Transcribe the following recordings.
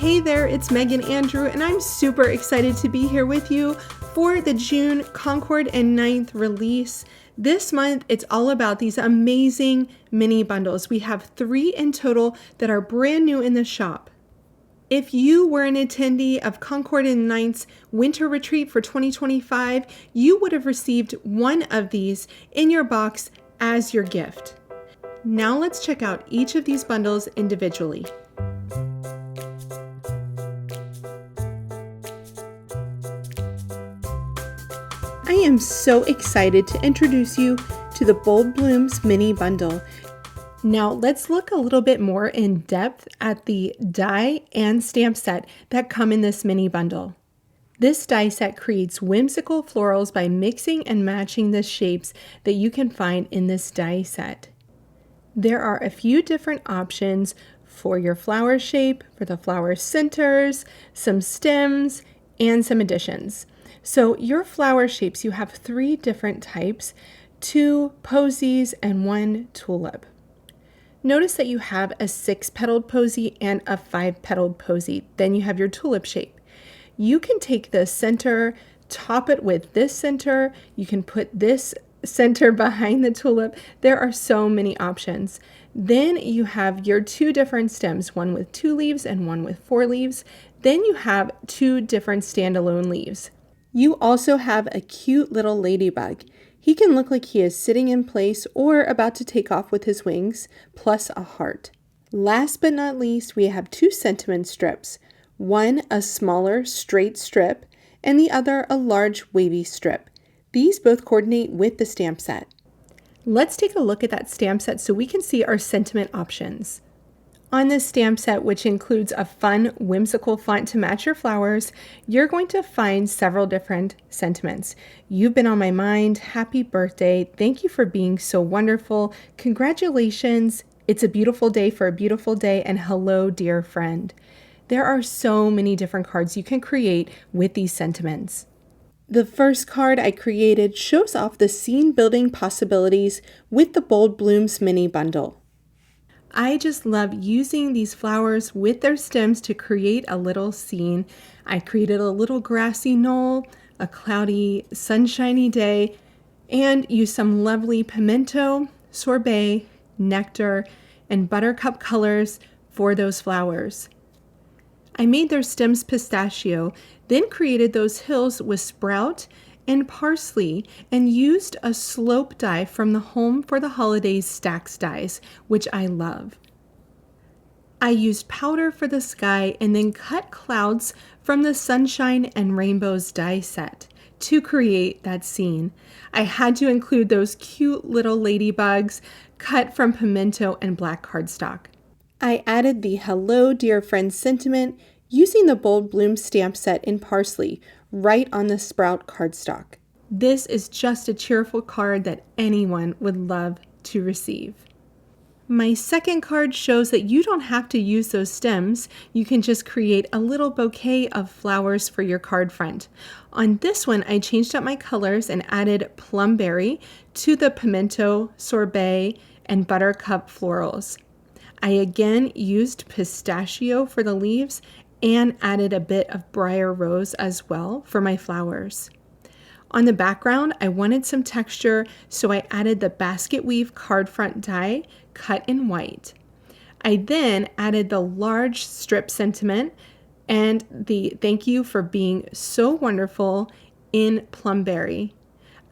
Hey there, it's Megan Andrew, and I'm super excited to be here with you for the June Concord and 9th release. This month, it's all about these amazing mini bundles. We have 3 in total that are brand new in the shop. If you were an attendee of Concord and 9th's winter retreat for 2025, you would have received one of these in your box as your gift. Now let's check out each of these bundles individually. I am so excited to introduce you to the Bold Blooms mini bundle. Now let's look a little bit more in depth at the die and stamp set that come in this mini bundle. This die set creates whimsical florals by mixing and matching the shapes that you can find in this die set. There are a few different options for your flower shape, for the flower centers, some stems, and some additions. So your flower shapes, you have 3 different types, 2 posies and 1 tulip. Notice that you have a 6-petaled posy and a 5-petaled posy. Then you have your tulip shape. You can take the center, top it with this center. You can put this center behind the tulip. There are so many options. Then you have your 2 different stems, one with 2 leaves and one with 4 leaves. Then you have 2 different standalone leaves. You also have a cute little ladybug. He can look like he is sitting in place or about to take off with his wings, plus a heart. Last but not least, we have 2 sentiment strips. One a smaller straight strip and the other a large wavy strip. These both coordinate with the stamp set. Let's take a look at that stamp set so we can see our sentiment options. On this stamp set, which includes a fun, whimsical font to match your flowers, you're going to find several different sentiments. You've been on my mind, happy birthday, thank you for being so wonderful, congratulations, it's a beautiful day for a beautiful day, and hello, dear friend. There are so many different cards you can create with these sentiments. The first card I created shows off the scene building possibilities with the Bold Blooms mini bundle. I just love using these flowers with their stems to create a little scene. I created a little grassy knoll, a cloudy, sunshiny day, and used some lovely pimento, sorbet, nectar, and buttercup colors for those flowers. I made their stems pistachio, then created those hills with sprout and parsley, and used a slope die from the Home for the Holidays stacks dies, which I love. I used powder for the sky and then cut clouds from the Sunshine and Rainbows die set to create that scene. I had to include those cute little ladybugs cut from pimento and black cardstock. I added the Hello Dear Friend sentiment using the Bold Bloom stamp set in parsley right on the sprout cardstock. This is just a cheerful card that anyone would love to receive. My second card shows that you don't have to use those stems. You can just create a little bouquet of flowers for your card front. On this one, I changed up my colors and added plumberry to the pimento, sorbet, and buttercup florals. I again used pistachio for the leaves and added a bit of briar rose as well for my flowers. On the background, I wanted some texture, so I added the basket weave card front die cut in white. I then added the large strip sentiment and the thank you for being so wonderful in plumberry.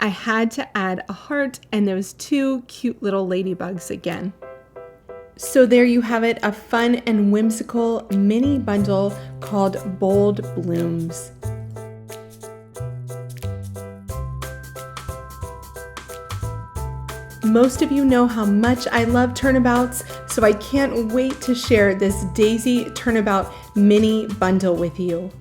I had to add a heart and those 2 cute little ladybugs again. So there you have it, a fun and whimsical mini bundle called Bold Blooms. Most of you know how much I love turnabouts, so I can't wait to share this Daisy Turnabout mini bundle with you.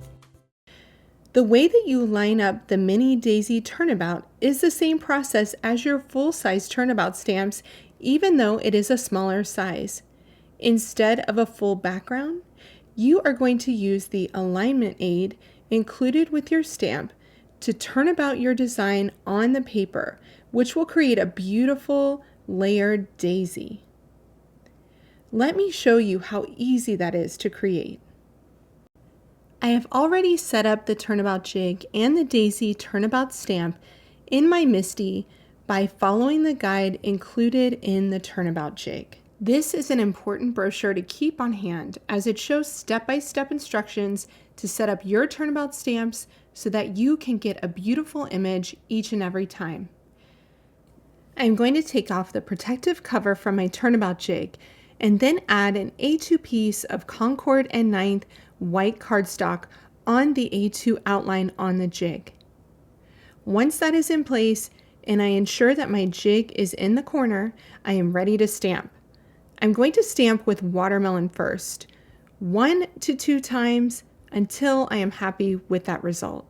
The way that you line up the mini Daisy Turnabout is the same process as your full-size Turnabout stamps, even though it is a smaller size. Instead of a full background, you are going to use the alignment aid included with your stamp to turn about your design on the paper, which will create a beautiful layered daisy. Let me show you how easy that is to create. I have already set up the Turnabout jig and the Daisy Turnabout stamp in my MISTI by following the guide included in the Turnabout jig. This is an important brochure to keep on hand as it shows step-by-step instructions to set up your Turnabout stamps so that you can get a beautiful image each and every time. I'm going to take off the protective cover from my Turnabout jig and then add an A2 piece of Concord and 9th white cardstock on the A2 outline on the jig. Once that is in place and I ensure that my jig is in the corner, I am ready to stamp. I'm going to stamp with watermelon first, 1 to 2 times until I am happy with that result.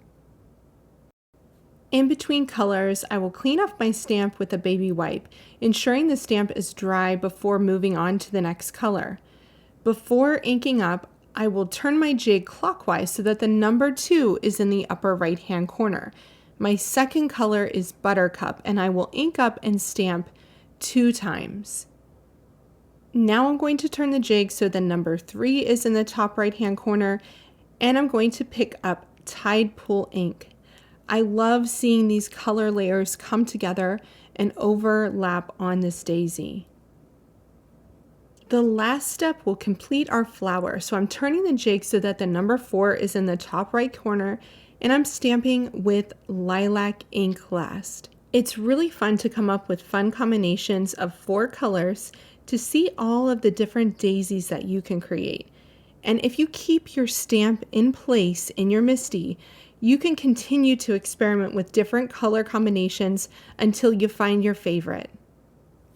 In between colors, I will clean off my stamp with a baby wipe, ensuring the stamp is dry before moving on to the next color. Before inking up, I will turn my jig clockwise so that the number 2 is in the upper right-hand corner. My second color is Buttercup, and I will ink up and stamp 2 times. Now I'm going to turn the jig so the number 3 is in the top right-hand corner, and I'm going to pick up Tide Pool ink. I love seeing these color layers come together and overlap on this daisy. The last step will complete our flower, so I'm turning the jig so that the number 4 is in the top right corner, and I'm stamping with lilac ink last. It's really fun to come up with fun combinations of 4 colors to see all of the different daisies that you can create. And if you keep your stamp in place in your MISTI, you can continue to experiment with different color combinations until you find your favorite.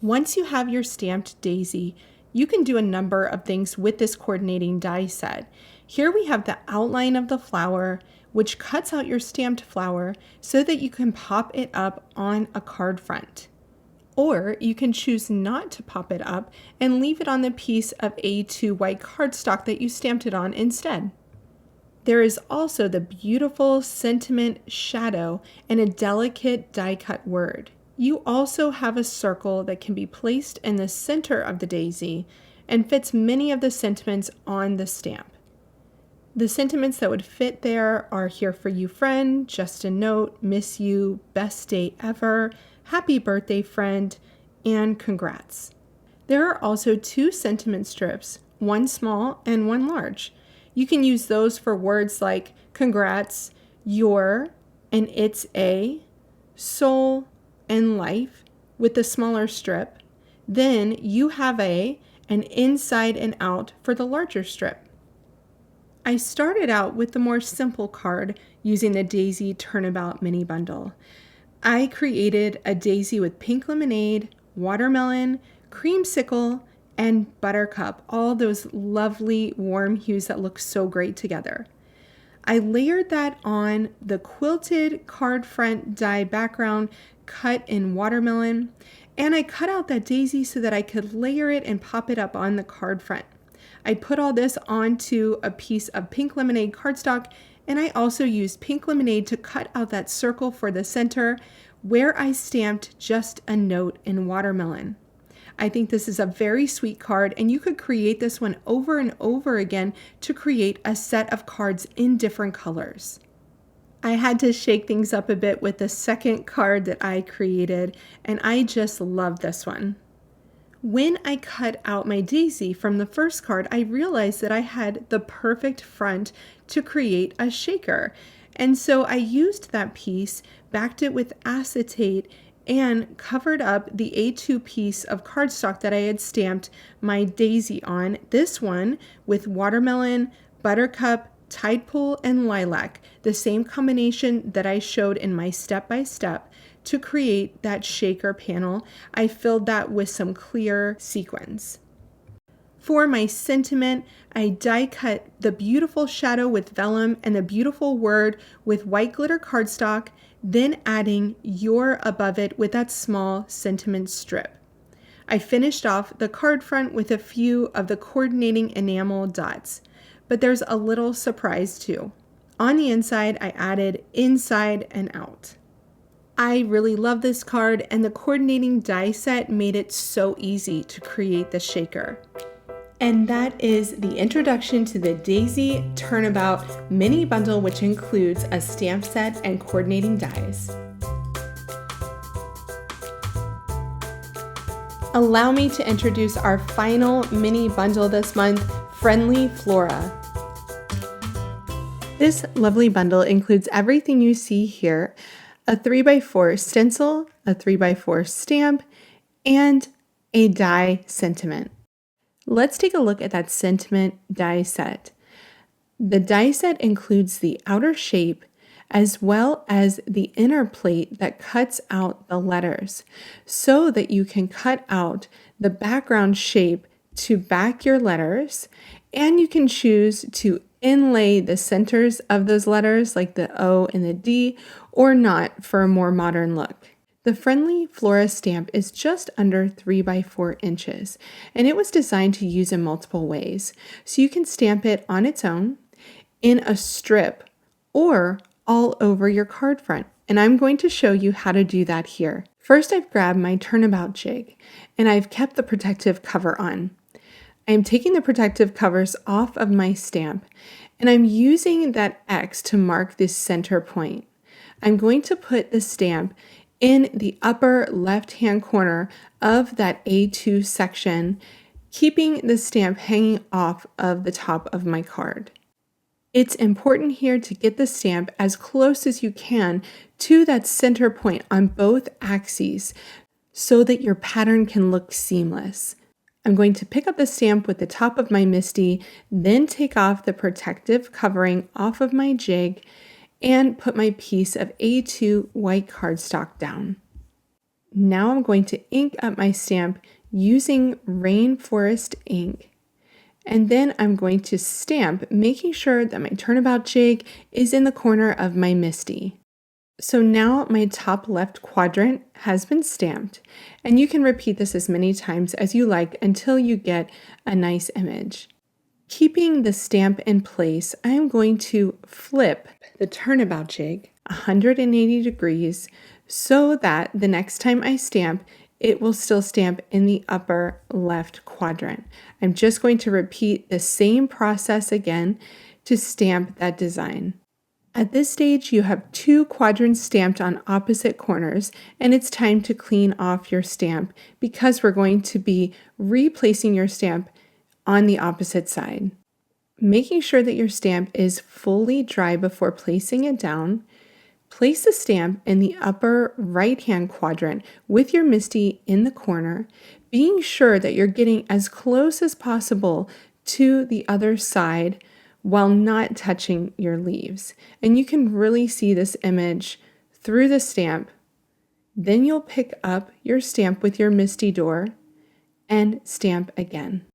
Once you have your stamped daisy, you can do a number of things with this coordinating die set. Here we have the outline of the flower, which cuts out your stamped flower so that you can pop it up on a card front. Or you can choose not to pop it up and leave it on the piece of A2 white cardstock that you stamped it on instead. There is also the beautiful sentiment shadow and a delicate die cut word. You also have a circle that can be placed in the center of the daisy and fits many of the sentiments on the stamp. The sentiments that would fit there are "Here for you, friend," "Just a note," "Miss you," "Best day ever," "Happy birthday, friend," and "Congrats." There are also 2 sentiment strips, one small and one large. You can use those for words like congrats, your, and it's a, soul, and life with the smaller strip. Then you have a, and inside and out for the larger strip. I started out with the more simple card using the Daisy Turnabout mini bundle. I created a daisy with pink lemonade, watermelon, creamsicle, and buttercup, all those lovely warm hues that look so great together. I layered that on the quilted card front die background cut in watermelon, and I cut out that daisy so that I could layer it and pop it up on the card front. I put all this onto a piece of pink lemonade cardstock, and I also used pink lemonade to cut out that circle for the center where I stamped "Just a note" in watermelon. I think this is a very sweet card, and you could create this one over and over again to create a set of cards in different colors. I had to shake things up a bit with the second card that I created, and I just love this one. When I cut out my daisy from the first card, I realized that I had the perfect front to create a shaker. And so I used that piece, backed it with acetate, and covered up the A2 piece of cardstock that I had stamped my daisy on, this one with watermelon, buttercup, Tide Pool, and lilac, the same combination that I showed in my step-by-step to create that shaker panel. I filled that with some clear sequins. For my sentiment, I die cut the beautiful shadow with vellum and the beautiful word with white glitter cardstock, then adding "your" above it with that small sentiment strip. I finished off the card front with a few of the coordinating enamel dots, but there's a little surprise too. On the inside, I added "inside and out." I really love this card, and the coordinating die set made it so easy to create the shaker. And that is the introduction to the Daisy Turnabout mini bundle, which includes a stamp set and coordinating dies. Allow me to introduce our final mini bundle this month, Friendly Flora. This lovely bundle includes everything you see here: a 3x4 stencil, a 3x4 stamp, and a die sentiment. Let's take a look at that sentiment die set. The die set includes the outer shape as well as the inner plate that cuts out the letters so that you can cut out the background shape to back your letters, and you can choose to inlay the centers of those letters like the O and the D or not for a more modern look. The Friendly Flora stamp is just under 3x4 inches, and it was designed to use in multiple ways. So you can stamp it on its own, in a strip, or all over your card front. And I'm going to show you how to do that here. First, I've grabbed my Turnabout jig, and I've kept the protective cover on. I'm taking the protective covers off of my stamp, and I'm using that X to mark this center point. I'm going to put the stamp in the upper left-hand corner of that A2 section, keeping the stamp hanging off of the top of my card. It's important here to get the stamp as close as you can to that center point on both axes so that your pattern can look seamless. I'm going to pick up the stamp with the top of my MISTI, then take off the protective covering off of my jig and put my piece of A2 white cardstock down. Now I'm going to ink up my stamp using Rainforest ink. And then I'm going to stamp, making sure that my Turnabout jig is in the corner of my MISTI. So now my top left quadrant has been stamped, and you can repeat this as many times as you like until you get a nice image. Keeping the stamp in place, I'm going to flip the Turnabout jig 180 degrees so that the next time I stamp, it will still stamp in the upper left quadrant. I'm just going to repeat the same process again to stamp that design. At this stage, you have 2 quadrants stamped on opposite corners, and it's time to clean off your stamp because we're going to be replacing your stamp on the opposite side. Making sure that your stamp is fully dry before placing it down, place the stamp in the upper right-hand quadrant with your MISTI in the corner, being sure that you're getting as close as possible to the other side while not touching your leaves. And you can really see this image through the stamp. Then you'll pick up your stamp with your MISTI door and stamp again.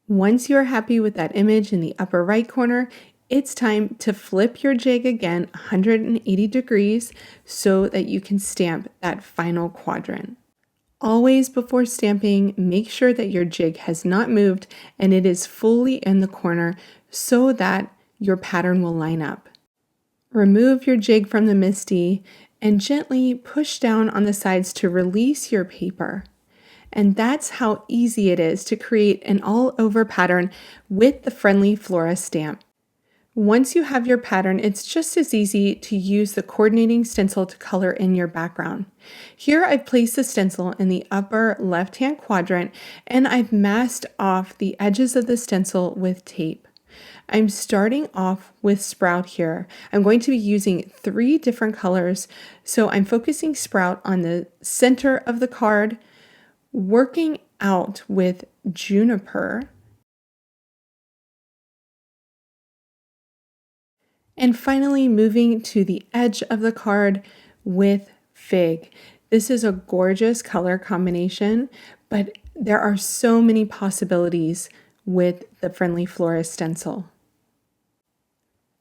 Once you're happy with that image in the upper right corner, it's time to flip your jig again 180 degrees so that you can stamp that final quadrant. Always before stamping, make sure that your jig has not moved and it is fully in the corner so that your pattern will line up. Remove your jig from the MISTI and gently push down on the sides to release your paper. And that's how easy it is to create an all-over pattern with the Friendly Flora stamp. Once you have your pattern, it's just as easy to use the coordinating stencil to color in your background. Here I've placed the stencil in the upper left-hand quadrant, and I've masked off the edges of the stencil with tape. I'm starting off with Sprout here. I'm going to be using 3 different colors, so I'm focusing Sprout on the center of the card, working out with Juniper, and finally moving to the edge of the card with Fig. This is a gorgeous color combination, but there are so many possibilities with the Friendly Flora stencil.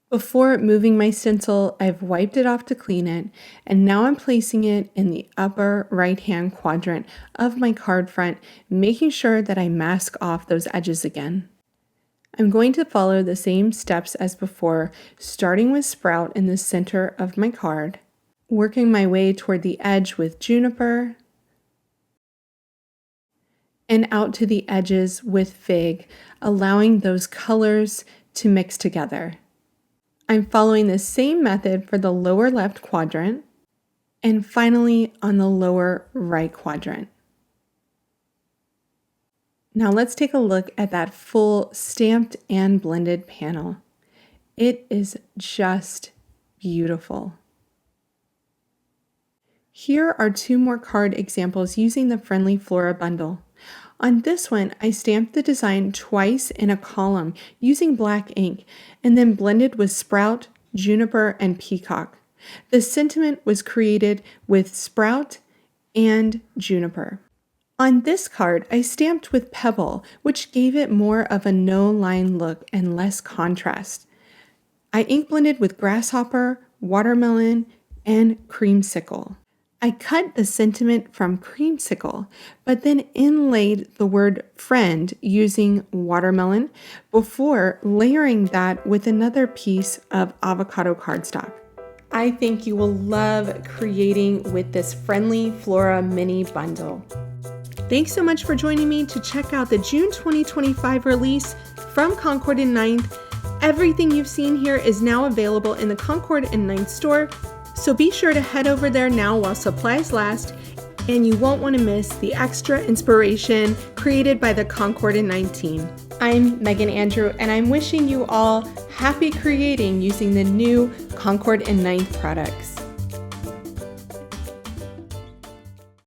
Before moving my stencil, I've wiped it off to clean it, and now I'm placing it in the upper right-hand quadrant of my card front, making sure that I mask off those edges again. I'm going to follow the same steps as before, starting with Sprout in the center of my card, working my way toward the edge with Juniper, and out to the edges with Fig, allowing those colors to mix together. I'm following the same method for the lower left quadrant, and finally on the lower right quadrant. Now let's take a look at that full stamped and blended panel. It is just beautiful. Here are 2 more card examples using the Friendly Flora bundle. On this one, I stamped the design twice in a column using black ink and then blended with Sprout, Juniper, and Peacock. The sentiment was created with Sprout and Juniper. On this card, I stamped with Pebble, which gave it more of a no-line look and less contrast. I ink blended with Grasshopper, Watermelon, and Creamsicle. I cut the sentiment from Creamsicle, but then inlaid the word friend using Watermelon before layering that with another piece of avocado cardstock. I think you will love creating with this Friendly Flora mini bundle. Thanks so much for joining me to check out the June 2025 release from Concord and 9th. Everything you've seen here is now available in the Concord and 9th store, so be sure to head over there now while supplies last, and you won't want to miss the extra inspiration created by the Concord and 9th team. I'm Megan Andrew, and I'm wishing you all happy creating using the new Concord and 9th products.